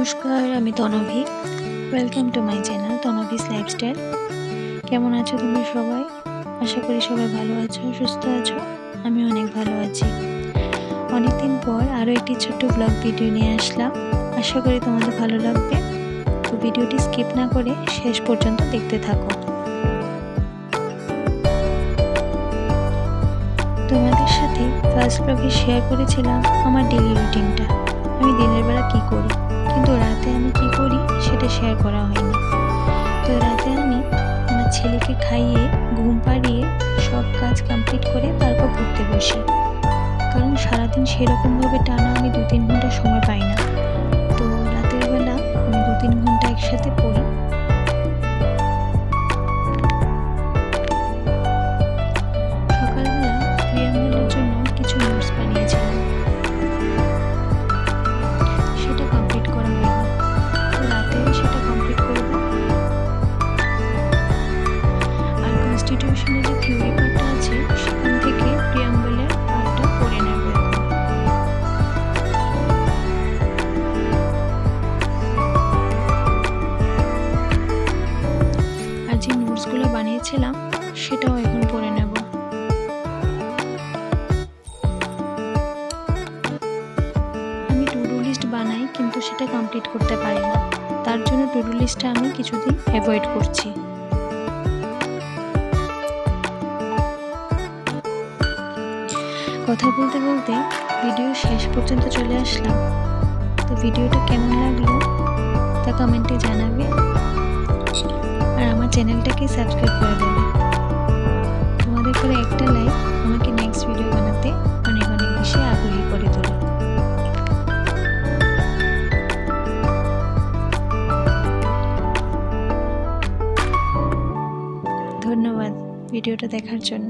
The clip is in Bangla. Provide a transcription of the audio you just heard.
নমস্কার, আমি Tanvi. Welcome to my channel Tanvi's lifestyle. কেমন আছো তুমি সবাই? আশা করি সবাই ভালো আছো, সুস্থ আছো। আমি অনেক ভালো আছি। অনেকদিন পর আরও একটি ছোট্ট ব্লগ ভিডিও নিয়ে আসলাম। আশা করি তোমাদের ভালো লাগবে। তো ভিডিওটি স্কিপ না করে শেষ পর্যন্ত দেখতে থাকো। তোমাদের সাথে ফার্স্ট ব্লগে শেয়ার করেছিলাম আমার ডেইলি রুটিনটা। আমি দিনের বেলা কী করি, কিন্তু রাতে আমি কি করি সেটা শেয়ার করা হয়নি। তো রাতে আমি আমার ছেলেকে খাইয়ে ঘুম পাড়িয়ে সব কাজ কমপ্লিট করে তারপর পড়তে বসি, কারণ সারাদিন সেরকমভাবে টানা আমি 2-3 ঘন্টা সময় পাই না। তো রাতের বেলা আমি 2-3 ঘন্টা একসাথে পড়ি। সকালবেলা প্রিয়াঙ্গলের জন্য কিছু নোটস বানিয়েছিলাম, সেটা কমপ্লিট করা হয়নি। তো রাতে সেটা কমপ্লিট করব। আর কনস্টিটিউশনের যে থিওরি পার্টটা আছে সেখান থেকে প্রিয়াম্বলের পার্টটা পড়ে নেব। আর যে নোটসগুলো বানিয়েছিলাম সেটাও এখন পড়ে নেব। আমি টু ডু লিস্ট বানাই, কিন্তু সেটা কমপ্লিট করতে পারি না। তার জন্য টু ডু লিস্টটা আমি কিছুদিন অ্যাভয়েড করছি। কথা বলতে বলতে ভিডিও শেষ পর্যন্ত চলে আসলাম। তো ভিডিওটা কেমন লাগলো তা কমেন্টে জানাবে, আর আমার চ্যানেলটাকে সাবস্ক্রাইব করে দেবে। তোমাদের করে একটা লাইক আমাকে নেক্সট ভিডিও বানাতে অনেক অনেক বেশি আগ্রহী করে তোলে। ধন্যবাদ ভিডিওটা দেখার জন্য।